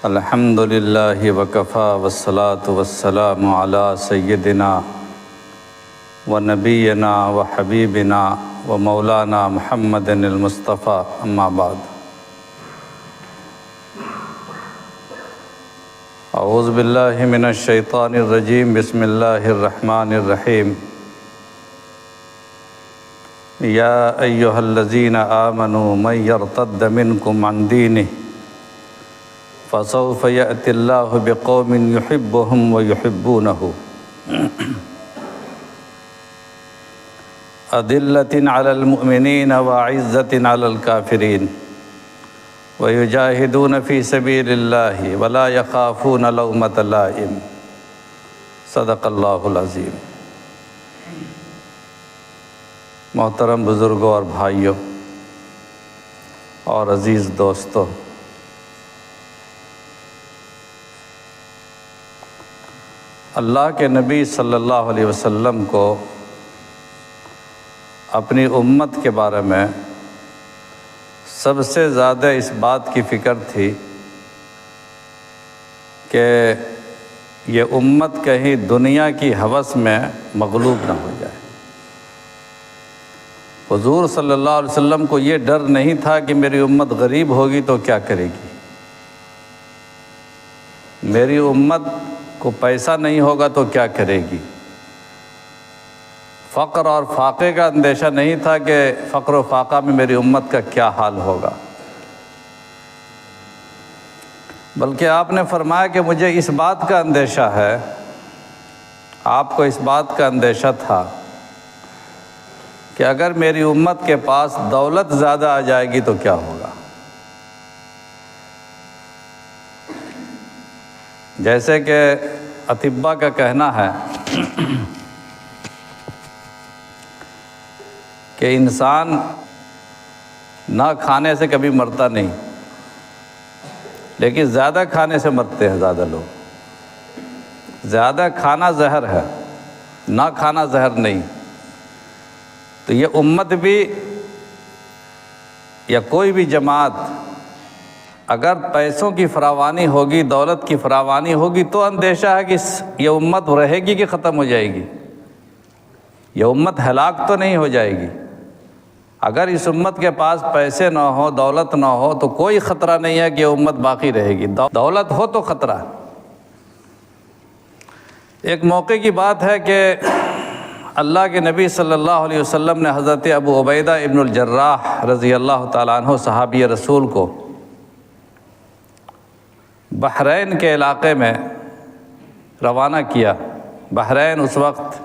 الحمد للہ وکفیٰ والصلاة والسلام علی سیدنا و نبینا و حبیبنا و مولانا محمد المصطفیٰ اما بعد۔ اعوذ باللہ من الشیطان الرجیم، بسم اللہ الرحمن الرحیم۔ یا ایہا الذین آمنوا من یرتد منکم عن دینہ فسوف یأتی اللہ بقوم یحبهم ویحبونہ اذلۃ علی المؤمنین وعزۃ علی الکافرین ویجاہدون فی سبیل اللہ ولا یخافون لومۃ لائم۔ صدق اللہ العظیم۔ محترم بزرگوں اور بھائیوں اور عزیز دوستوں، اللہ کے نبی صلی اللہ علیہ وسلم کو اپنی امت کے بارے میں سب سے زیادہ اس بات کی فکر تھی کہ یہ امت کہیں دنیا کی ہوس میں مغلوب نہ ہو جائے۔ حضور صلی اللہ علیہ وسلم کو یہ ڈر نہیں تھا کہ میری امت غریب ہوگی تو کیا کرے گی، میری امت کو پیسہ نہیں ہوگا تو کیا کرے گی، فقر اور فاقے کا اندیشہ نہیں تھا کہ فقر و فاقہ میں میری امت کا کیا حال ہوگا، بلکہ آپ نے فرمایا کہ مجھے اس بات کا اندیشہ ہے، آپ کو اس بات کا اندیشہ تھا کہ اگر میری امت کے پاس دولت زیادہ آ جائے گی تو کیا ہوگا۔ جیسے کہ اطباء کا کہنا ہے کہ انسان نہ کھانے سے کبھی مرتا نہیں، لیکن زیادہ کھانے سے مرتے ہیں زیادہ لوگ۔ زیادہ کھانا زہر ہے، نہ کھانا زہر نہیں۔ تو یہ امت بھی یا کوئی بھی جماعت اگر پیسوں کی فراوانی ہوگی، دولت کی فراوانی ہوگی تو اندیشہ ہے کہ یہ امت رہے گی کہ ختم ہو جائے گی، یہ امت ہلاک تو نہیں ہو جائے گی۔ اگر اس امت کے پاس پیسے نہ ہو، دولت نہ ہو تو کوئی خطرہ نہیں ہے کہ یہ امت باقی رہے گی، دولت ہو تو خطرہ ہے۔ ایک موقع کی بات ہے کہ اللہ کے نبی صلی اللہ علیہ وسلم نے حضرت ابو عبیدہ ابن الجراح رضی اللہ تعالیٰ عنہ صحابی رسول کو بحرین کے علاقے میں روانہ کیا۔ بحرین اس وقت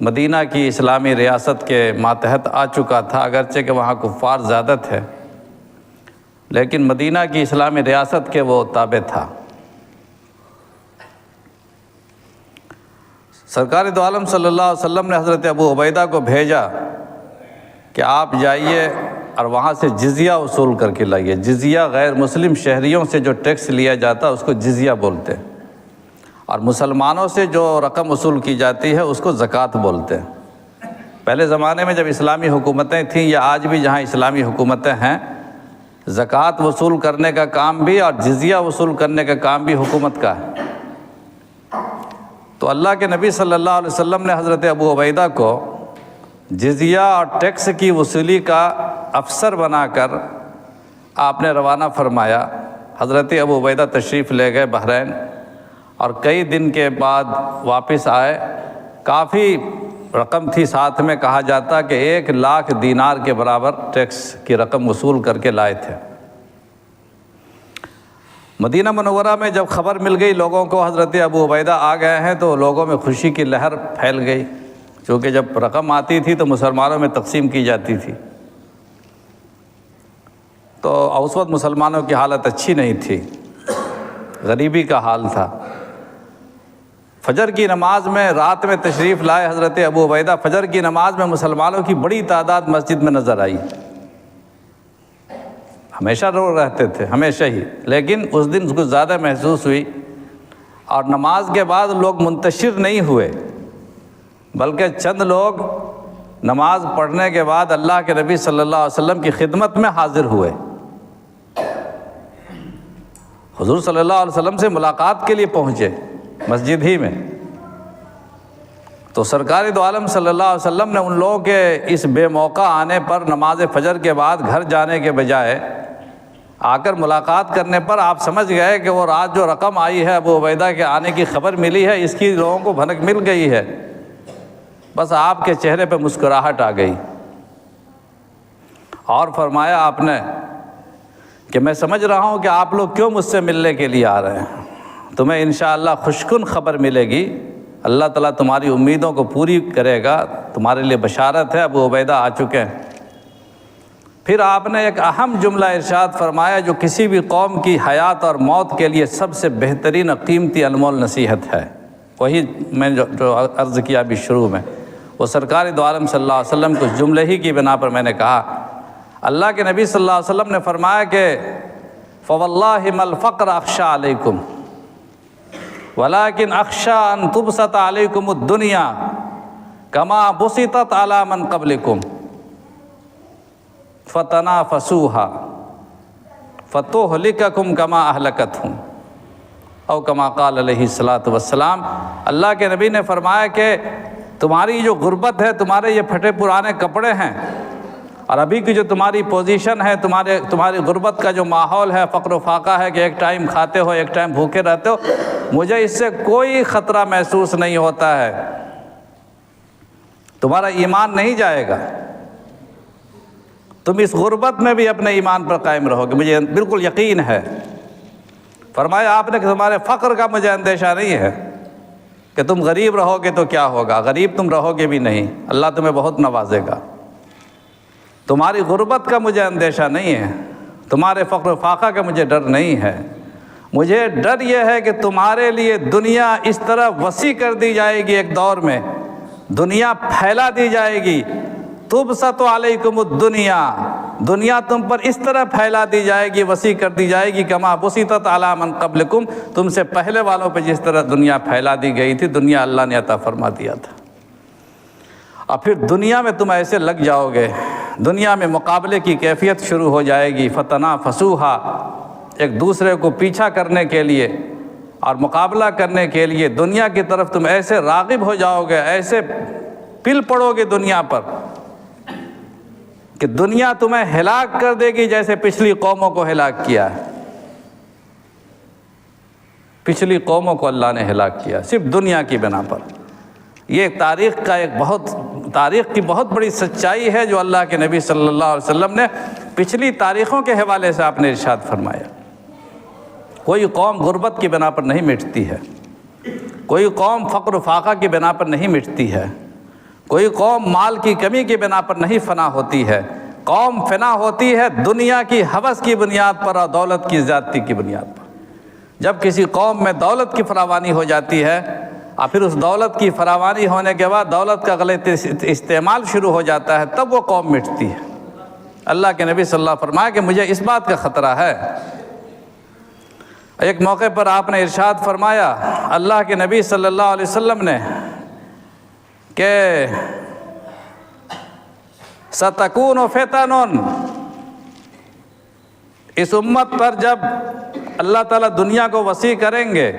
مدینہ کی اسلامی ریاست کے ماتحت آ چکا تھا، اگرچہ کہ وہاں کفار زیادہ تھے، لیکن مدینہ کی اسلامی ریاست کے وہ تابع تھا۔ سرکار دو عالم صلی اللہ علیہ وسلم نے حضرت ابو عبیدہ کو بھیجا کہ آپ جائیے اور وہاں سے جزیہ وصول کر کے لائیے۔ جزیہ غیر مسلم شہریوں سے جو ٹیکس لیا جاتا اس کو جزیہ بولتے ہیں، اور مسلمانوں سے جو رقم وصول کی جاتی ہے اس کو زکوٰۃ بولتے ہیں۔ پہلے زمانے میں جب اسلامی حکومتیں تھیں یا آج بھی جہاں اسلامی حکومتیں ہیں، زکوٰۃ وصول کرنے کا کام بھی اور جزیہ وصول کرنے کا کام بھی حکومت کا ہے۔ تو اللہ کے نبی صلی اللہ علیہ وسلم نے حضرت ابو عبیدہ کو جزیہ اور ٹیکس کی وصولی کا افسر بنا کر آپ نے روانہ فرمایا۔ حضرت ابو عبیدہ تشریف لے گئے بحرین، اور کئی دن کے بعد واپس آئے۔ کافی رقم تھی ساتھ میں، کہا جاتا کہ 1,00,000 دینار کے برابر ٹیکس کی رقم وصول کر کے لائے تھے۔ مدینہ منورہ میں جب خبر مل گئی لوگوں کو حضرت ابو عبیدہ آ گئے ہیں تو لوگوں میں خوشی کی لہر پھیل گئی، چونکہ جب رقم آتی تھی تو مسلمانوں میں تقسیم کی جاتی تھی۔ تو اس وقت مسلمانوں کی حالت اچھی نہیں تھی، غریبی کا حال تھا۔ فجر کی نماز میں رات میں تشریف لائے حضرت ابو عبیدہ، فجر کی نماز میں مسلمانوں کی بڑی تعداد مسجد میں نظر آئی۔ ہمیشہ رو رہتے تھے، ہمیشہ ہی، لیکن اس دن اس کو زیادہ محسوس ہوئی۔ اور نماز کے بعد لوگ منتشر نہیں ہوئے، بلکہ چند لوگ نماز پڑھنے کے بعد اللہ کے نبی صلی اللہ علیہ وسلم کی خدمت میں حاضر ہوئے۔ حضور صلی اللہ علیہ وسلم سے ملاقات کے لیے پہنچے مسجد ہی میں، تو سرکار دو عالم صلی اللہ علیہ وسلم نے ان لوگوں کے اس بے موقع آنے پر نماز فجر کے بعد گھر جانے کے بجائے آ کر ملاقات کرنے پر آپ سمجھ گئے کہ وہ رات جو رقم آئی ہے ابو عبیدہ کے آنے کی خبر ملی ہے، اس کی لوگوں کو بھنک مل گئی ہے، بس آپ کے چہرے پہ مسکراہٹ آ گئی اور فرمایا آپ نے کہ میں سمجھ رہا ہوں کہ آپ لوگ کیوں مجھ سے ملنے کے لیے آ رہے ہیں، تمہیں انشاءاللہ خوشکن خبر ملے گی، اللہ تعالیٰ تمہاری امیدوں کو پوری کرے گا، تمہارے لیے بشارت ہے، ابو عبیدہ آ چکے ہیں۔ پھر آپ نے ایک اہم جملہ ارشاد فرمایا جو کسی بھی قوم کی حیات اور موت کے لیے سب سے بہترین قیمتی انمول نصیحت ہے، وہی میں جو عرض کیا ابھی شروع میں، وہ سرکار دو عالم صلی اللہ علیہ وسلم کو جملے ہی کی بنا پر میں نے کہا۔ اللہ کے نبی صلی اللہ علیہ وسلم نے فرمایا کہ فواللہ ما الفقر اخشى علیکم ولكن اخشى ان تبسط علیکم الدنیا کما بسطت علی من قبلکم فتنافسوها فتہلککم کما اہلکتہم او کما قال علیہ الصلوۃ والسلام۔ اللہ کے نبی نے فرمایا کہ تمہاری جو غربت ہے، تمہارے یہ پھٹے پرانے کپڑے ہیں، اور ابھی کی جو تمہاری پوزیشن ہے، تمہاری غربت کا جو ماحول ہے، فقر و فاقہ ہے کہ ایک ٹائم کھاتے ہو ایک ٹائم بھوکے رہتے ہو، مجھے اس سے کوئی خطرہ محسوس نہیں ہوتا ہے، تمہارا ایمان نہیں جائے گا، تم اس غربت میں بھی اپنے ایمان پر قائم رہو گے، مجھے بالکل یقین ہے۔ فرمایا آپ نے کہ تمہارے فقر کا مجھے اندیشہ نہیں ہے کہ تم غریب رہو گے تو کیا ہوگا، غریب تم رہو گے بھی نہیں، اللہ تمہیں بہت نوازے گا۔ تمہاری غربت کا مجھے اندیشہ نہیں ہے، تمہارے فقر و فاقہ کا مجھے ڈر نہیں ہے، مجھے ڈر یہ ہے کہ تمہارے لیے دنیا اس طرح وسیع کر دی جائے گی، ایک دور میں دنیا پھیلا دی جائے گی، تبسط علیکم الدنیا، دنیا تم پر اس طرح پھیلا دی جائے گی، وسیع کر دی جائے گی، کما بسطت علی من قبلکم، تم سے پہلے والوں پہ جس طرح دنیا پھیلا دی گئی تھی، دنیا اللہ نے عطا فرما دیا تھا، اور پھر دنیا میں تم ایسے لگ جاؤ گے، دنیا میں مقابلے کی کیفیت شروع ہو جائے گی، فتنافسوہا، ایک دوسرے کو پیچھا کرنے کے لیے اور مقابلہ کرنے کے لیے دنیا کی طرف تم ایسے راغب ہو جاؤ گے، ایسے پل پڑو گے دنیا پر کہ دنیا تمہیں ہلاک کر دے گی، جیسے پچھلی قوموں کو ہلاک کیا ہے۔ پچھلی قوموں کو اللہ نے ہلاک کیا صرف دنیا کی بنا پر۔ یہ تاریخ کی بہت بڑی سچائی ہے جو اللہ کے نبی صلی اللہ علیہ وسلم نے پچھلی تاریخوں کے حوالے سے آپ نے ارشاد فرمایا۔ کوئی قوم غربت کی بنا پر نہیں مٹتی ہے، کوئی قوم فقر و فاقہ کی بنا پر نہیں مٹتی ہے، کوئی قوم مال کی کمی کی بنا پر نہیں فنا ہوتی ہے، قوم فنا ہوتی ہے دنیا کی ہوس کی بنیاد پر اور دولت کی زیادتی کی بنیاد پر۔ جب کسی قوم میں دولت کی فراوانی ہو جاتی ہے اور پھر اس دولت کی فراوانی ہونے کے بعد دولت کا غلط استعمال شروع ہو جاتا ہے، تب وہ قوم مٹتی ہے۔ اللہ کے نبی صلی اللہ علیہ وسلم فرمایا کہ مجھے اس بات کا خطرہ ہے۔ ایک موقع پر آپ نے ارشاد فرمایا، اللہ کے نبی صلی اللہ علیہ وسلم نے، کہ سَتَكُونُ فِتَنٌ، اس امت پر جب اللہ تعالیٰ دنیا کو وسیع کریں گے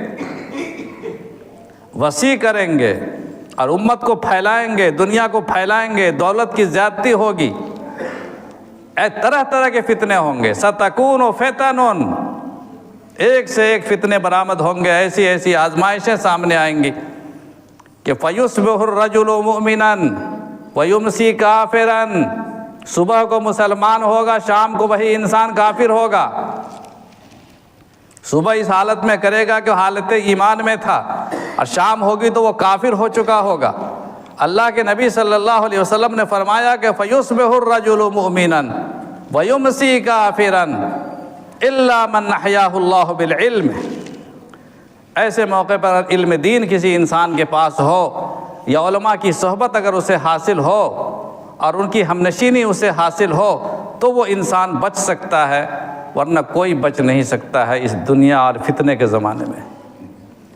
اور امت کو پھیلائیں گے، دنیا کو پھیلائیں گے، دولت کی زیادتی ہوگی، طرح طرح کے فتنے ہوں گے۔ سَتَكُونُ فِتَنٌ، ایک سے ایک فتنے برآمد ہوں گے، ایسی ایسی آزمائشیں سامنے آئیں گی کہ فَيُصْبِحُ الرَّجُلُ مُؤْمِنًا وَيُمْسِي كَافِرًا، صبح کو مسلمان ہوگا، شام کو وہی انسان کافر ہوگا۔ صبح اس حالت میں کرے گا کہ حالت ایمان میں تھا، اور شام ہوگی تو وہ کافر ہو چکا ہوگا۔ اللہ کے نبی صلی اللہ علیہ وسلم نے فرمایا کہ فَيُصْبِحُ الرَّجُلُ مُؤْمِنًا وَيُمْسِي كَافِرًا إِلَّا مَنْ أَحْيَاهُ اللَّهُ بِالْعِلْمِ، ایسے موقع پر علم دین کسی انسان کے پاس ہو یا علماء کی صحبت اگر اسے حاصل ہو اور ان کی ہمنشینی اسے حاصل ہو تو وہ انسان بچ سکتا ہے، ورنہ کوئی بچ نہیں سکتا ہے اس دنیا اور فتنے کے زمانے میں۔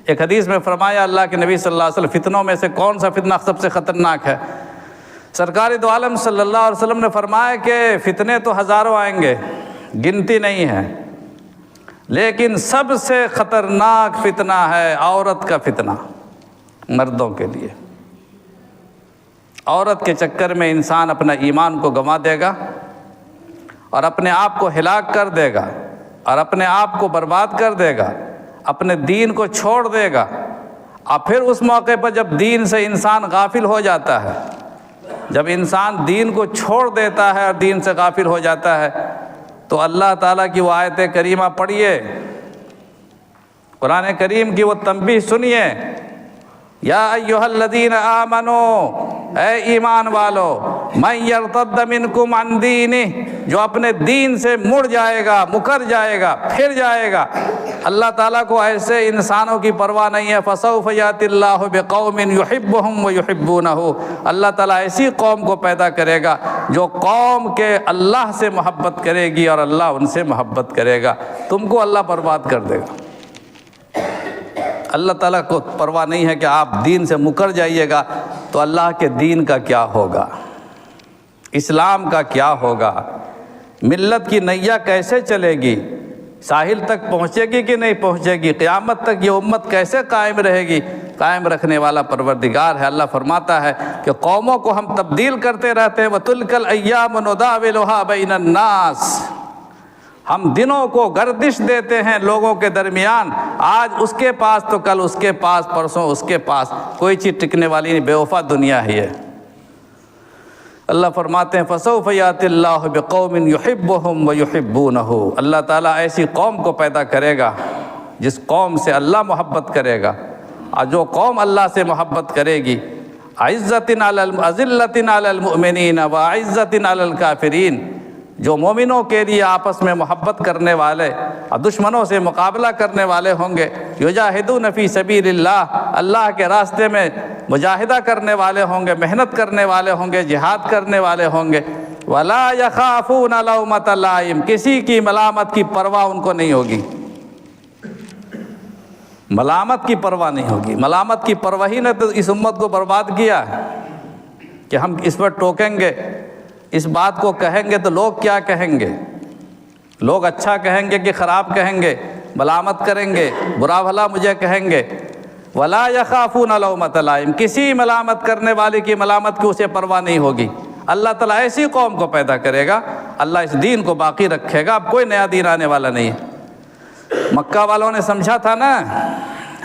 ایک حدیث میں فرمایا اللہ کے نبی صلی اللہ علیہ وسلم، فتنوں میں سے کون سا فتنہ سب سے خطرناک ہے؟ سرکار دو عالم صلی اللہ علیہ وسلم نے فرمایا کہ فتنے تو ہزاروں آئیں گے، گنتی نہیں ہے، لیکن سب سے خطرناک فتنہ ہے عورت کا فتنہ مردوں کے لیے۔ عورت کے چکر میں انسان اپنا ایمان کو گنوا دے گا اور اپنے آپ کو ہلاک کر دے گا اور اپنے آپ کو برباد کر دے گا، اپنے دین کو چھوڑ دے گا۔ اور پھر اس موقع پر جب دین سے انسان غافل ہو جاتا ہے، جب انسان دین کو چھوڑ دیتا ہے اور دین سے غافل ہو جاتا ہے، تو اللہ تعالیٰ کی وہ آیت کریمہ پڑھیے، قرآن کریم کی وہ تنبیہ سنیے، یا ایھا الذین آمنوا، اے ایمان والو، من یرتد منکم عن دینہ، جو اپنے دین سے مڑ جائے گا، مکر جائے گا، پھر جائے گا۔ اللہ تعالیٰ کو ایسے انسانوں کی پرواہ نہیں ہے۔ فسوف یأتی اللہ بقوم یحبہم ویحبونہ، اللہ تعالیٰ ایسی قوم کو پیدا کرے گا جو قوم کے اللہ سے محبت کرے گی اور اللہ ان سے محبت کرے گا۔ تم کو اللہ برباد کر دے گا۔ اللہ تعالیٰ کو پرواہ نہیں ہے کہ آپ دین سے مکر جائیے گا تو اللہ کے دین کا کیا ہوگا، اسلام کا کیا ہوگا، ملت کی نیا کیسے چلے گی، ساحل تک پہنچے گی کہ نہیں پہنچے گی، قیامت تک یہ امت کیسے قائم رہے گی۔ قائم رکھنے والا پروردگار ہے۔ اللہ فرماتا ہے کہ قوموں کو ہم تبدیل کرتے رہتے ہیں، وَتِلْكَ الْأَيَّامُ نُدَاوِلُهَا بَيْنَ النَّاسِ، ہم دنوں کو گردش دیتے ہیں لوگوں کے درمیان، آج اس کے پاس تو کل اس کے پاس، پرسوں اس کے پاس، کوئی چیز ٹکنے والی نہیں، بے وفا دنیا ہی ہے۔ اللہ فرماتے ہیں فَسَوْفَ يَأْتِي اللَّهُ بِقَوْمٍ يُحِبُّهُمْ وَيُحِبُّونَهُ، اللہ تعالیٰ ایسی قوم کو پیدا کرے گا جس قوم سے اللہ محبت کرے گا، اور جو قوم اللہ سے محبت کرے گی، عِزَّةٍ عَلَى الْمُؤْمِنِينَ وَعِزَّةٍ عَلَى الْكَافِرِينَ، جو مومنوں کے لیے آپس میں محبت کرنے والے اور دشمنوں سے مقابلہ کرنے والے ہوں گے، یجاہدون فی سبیل اللہ، اللہ کے راستے میں مجاہدہ کرنے والے ہوں گے، محنت کرنے والے ہوں گے، جہاد کرنے والے ہوں گے، ولا یخافون لومۃ لائم، کسی کی ملامت کی پرواہ ان کو نہیں ہوگی، ملامت کی پرواہ نہیں ہوگی۔ ملامت کی پرواہی نے تو اس امت کو برباد کیا کہ ہم اس پر ٹوکیں گے، اس بات کو کہیں گے تو لوگ کیا کہیں گے، لوگ اچھا کہیں گے کہ خراب کہیں گے، ملامت کریں گے، برا بھلا مجھے کہیں گے۔ ولا یخافون لومۃ لائم، کسی ملامت کرنے والے کی ملامت کی اسے پرواہ نہیں ہوگی۔ اللہ تعالیٰ ایسی قوم کو پیدا کرے گا، اللہ اس دین کو باقی رکھے گا، اب کوئی نیا دین آنے والا نہیں ہے۔ مکہ والوں نے سمجھا تھا نا،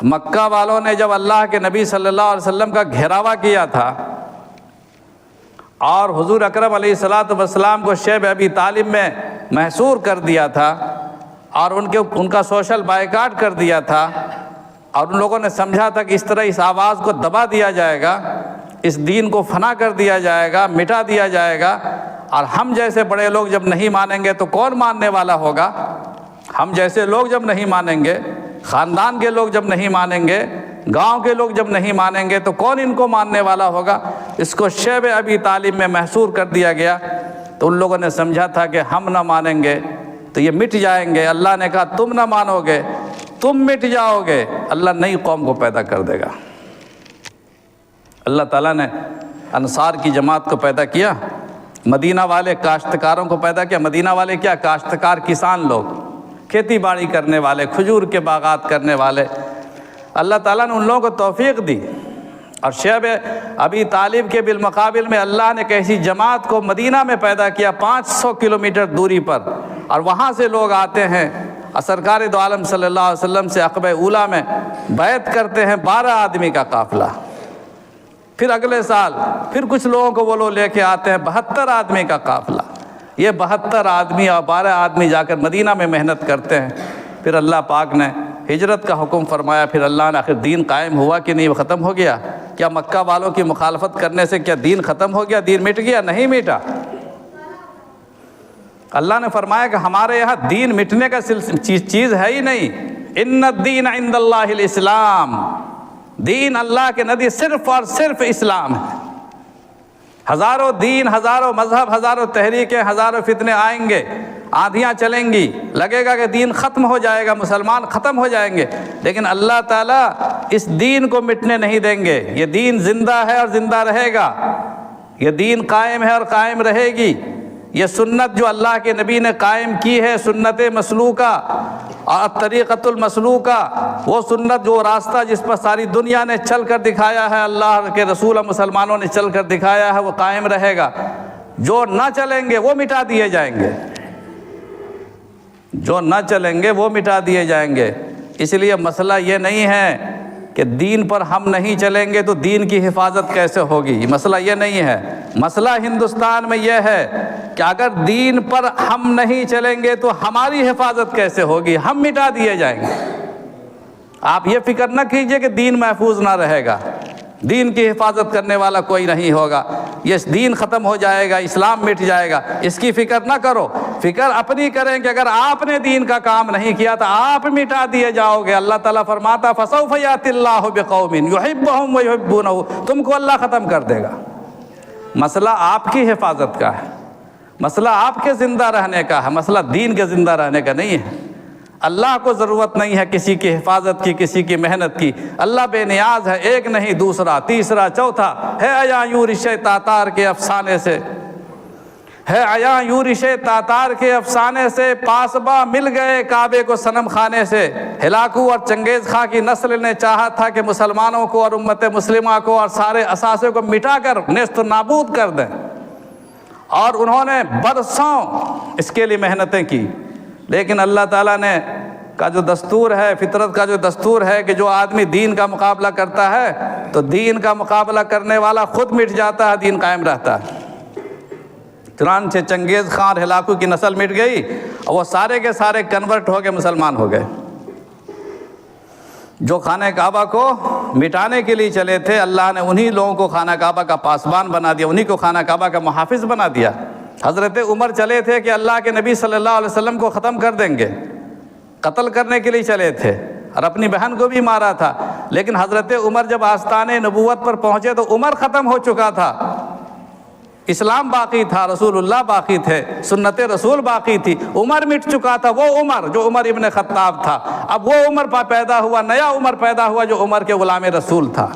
مکہ والوں نے جب اللہ کے نبی صلی اللہ علیہ وسلم کا گھیراوا کیا تھا اور حضور اکرم علیہ الصلاۃ والسلام کو شیب ابی طالب میں محصور کر دیا تھا اور ان کا سوشل بائیکاٹ کر دیا تھا، اور ان لوگوں نے سمجھا تھا کہ اس طرح اس آواز کو دبا دیا جائے گا، اس دین کو فنا کر دیا جائے گا، مٹا دیا جائے گا، اور ہم جیسے بڑے لوگ جب نہیں مانیں گے تو کون ماننے والا ہوگا؟ ہم جیسے لوگ جب نہیں مانیں گے، خاندان کے لوگ جب نہیں مانیں گے، گاؤں کے لوگ جب نہیں مانیں گے تو کون ان کو ماننے والا ہوگا؟ اس کو شیب ابی طالب میں محصور کر دیا گیا، تو ان لوگوں نے سمجھا تھا کہ ہم نہ مانیں گے تو یہ مٹ جائیں گے۔ اللہ نے کہا تم نہ مانو گے، تم مٹ جاؤ گے، اللہ نئی قوم کو پیدا کر دے گا۔ اللہ تعالیٰ نے انصار کی جماعت کو پیدا کیا، مدینہ والے کاشتکاروں کو پیدا کیا۔ مدینہ والے کیا؟ کاشتکار، کسان لوگ، کھیتی باڑی کرنے والے، کھجور کے باغات کرنے والے۔ اللہ تعالیٰ نے ان لوگوں کو توفیق دی، اور شیب ابی طالب کے بالمقابل میں اللہ نے کیسی جماعت کو مدینہ میں پیدا کیا، 500 کلومیٹر دوری پر، اور وہاں سے لوگ آتے ہیں اور سرکار دو عالم صلی اللہ علیہ وسلم سے عقبہ اولیٰ میں بیعت کرتے ہیں، 12 آدمی کا قافلہ۔ پھر اگلے سال پھر کچھ لوگوں کو وہ لوگ لے کے آتے ہیں، 72 آدمی کا قافلہ۔ یہ 72 آدمی اور 12 آدمی جا کر مدینہ میں محنت کرتے ہیں۔ پھر اللہ پاک نے ہجرت کا حکم فرمایا، پھر اللہ نے آخر دین قائم ہوا کہ نہیں، وہ ختم ہو گیا؟ کیا مکہ والوں کی مخالفت کرنے سے کیا دین ختم ہو گیا، دین مٹ گیا؟ نہیں مٹا۔ اللہ نے فرمایا کہ ہمارے یہاں دین مٹنے کا چیز ہے ہی نہیں۔ ان الدین عند اللہ الاسلام، دین اللہ کے نزدیک صرف اور صرف اسلام ہے۔ ہزاروں دین، ہزاروں مذہب، ہزاروں تحریکیں، ہزاروں فتنے آئیں گے، آندھیاں چلیں گی، لگے گا کہ دین ختم ہو جائے گا، مسلمان ختم ہو جائیں گے، لیکن اللہ تعالیٰ اس دین کو مٹنے نہیں دیں گے۔ یہ دین زندہ ہے اور زندہ رہے گا، یہ دین قائم ہے اور قائم رہے گی۔ یہ سنت جو اللہ کے نبی نے قائم کی ہے، سنت مسلوکہ، اور طریقۃ المسلوکہ، وہ سنت، جو راستہ جس پر ساری دنیا نے چل کر دکھایا ہے، اللہ کے رسول اور مسلمانوں نے چل کر دکھایا ہے، وہ قائم رہے گا۔ جو نہ چلیں گے وہ مٹا دیے جائیں گے، جو نہ چلیں گے وہ مٹا دیے جائیں گے۔ اس لیے مسئلہ یہ نہیں ہے کہ دین پر ہم نہیں چلیں گے تو دین کی حفاظت کیسے ہوگی، مسئلہ یہ نہیں ہے۔ مسئلہ ہندوستان میں یہ ہے کہ اگر دین پر ہم نہیں چلیں گے تو ہماری حفاظت کیسے ہوگی، ہم مٹا دیے جائیں گے۔ آپ یہ فکر نہ کیجئے کہ دین محفوظ نہ رہے گا، دین کی حفاظت کرنے والا کوئی نہیں ہوگا، یہ دین ختم ہو جائے گا، اسلام مٹ جائے گا، اس کی فکر نہ کرو۔ فکر اپنی کریں کہ اگر آپ نے دین کا کام نہیں کیا تو آپ مٹا دیے جاؤ گے۔ اللہ تعالیٰ فرماتا فَسَوْفَ يَأْتِ اللَّهُ بِقَوْمٍ يُحِبُّهُمْ وَيُحِبُّونَهُ، تم کو اللہ ختم کر دے گا۔ مسئلہ آپ کی حفاظت کا ہے، مسئلہ آپ کے زندہ رہنے کا ہے، مسئلہ دین کے زندہ رہنے کا نہیں ہے۔ اللہ کو ضرورت نہیں ہے کسی کی حفاظت کی، کسی کی محنت کی، اللہ بے نیاز ہے، ایک نہیں دوسرا تیسرا چوتھا ہے۔ عیاں یوں رشے تاتار کے افسانے سے، ہے عیاں یوں رشے تاتار کے افسانے سے، پاسباں مل گئے کعبے کو صنم خانے سے۔ ہلاکو اور چنگیز خاں کی نسل نے چاہا تھا کہ مسلمانوں کو اور امت مسلمہ کو اور سارے اثاثے کو مٹا کر نیست و نابود کر دیں، اور انہوں نے برسوں اس کے لیے محنتیں کی، لیکن اللہ تعالیٰ نے کا جو دستور ہے، فطرت کا جو دستور ہے کہ جو آدمی دین کا مقابلہ کرتا ہے تو دین کا مقابلہ کرنے والا خود مٹ جاتا ہے، دین قائم رہتا ہے۔ چنانچہ چنگیز خان اور ہلاکو کی نسل مٹ گئی اور وہ سارے کے سارے کنورٹ ہو کے مسلمان ہو گئے۔ جو خانہ کعبہ کو مٹانے کے لیے چلے تھے، اللہ نے انہی لوگوں کو خانہ کعبہ کا پاسبان بنا دیا، انہی کو خانہ کعبہ کا محافظ بنا دیا۔ حضرت عمر چلے تھے کہ اللہ کے نبی صلی اللہ علیہ وسلم کو ختم کر دیں گے، قتل کرنے کے لیے چلے تھے اور اپنی بہن کو بھی مارا تھا، لیکن حضرت عمر جب آستانِ نبوت پر پہنچے تو عمر ختم ہو چکا تھا، اسلام باقی تھا، رسول اللہ باقی تھے، سنت رسول باقی تھی، عمر مٹ چکا تھا۔ وہ عمر جو عمر ابن خطاب تھا، اب وہ عمر پیدا ہوا، نیا عمر پیدا ہوا جو عمر کے غلام رسول تھا۔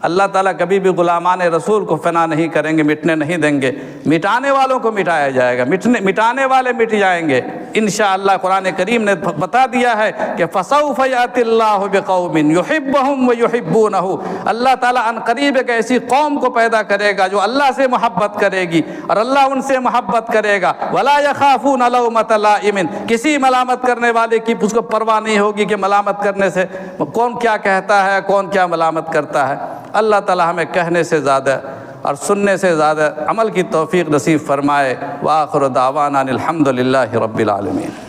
اللہ تعالیٰ کبھی بھی غلامان رسول کو فنا نہیں کریں گے، مٹنے نہیں دیں گے، مٹانے والوں کو مٹایا جائے گا، مٹانے والے مٹ جائیں گے انشاءاللہ۔ قرآن کریم نے بتا دیا ہے کہ فَسَوْفَ يَأْتِ اللَّهُ بِقَوْمٍ يُحِبُّهُمْ وَيُحِبُّونَهُ، اللہ تعالیٰ ان قریب ایک ایسی قوم کو پیدا کرے گا جو اللہ سے محبت کرے گی اور اللہ ان سے محبت کرے گا۔ وَلَا يَخَافُونَ لَوْمَةَ لَائِمٍ، کسی ملامت کرنے والے کی اس کو پرواہ نہیں ہوگی کہ ملامت کرنے سے کون کیا کہتا ہے، کون کیا ملامت کرتا ہے۔ اللہ تعالیٰ ہمیں کہنے سے زیادہ اور سننے سے زیادہ عمل کی توفیق نصیب فرمائے۔ وآخر دعوانا الحمد للہ رب العالمین۔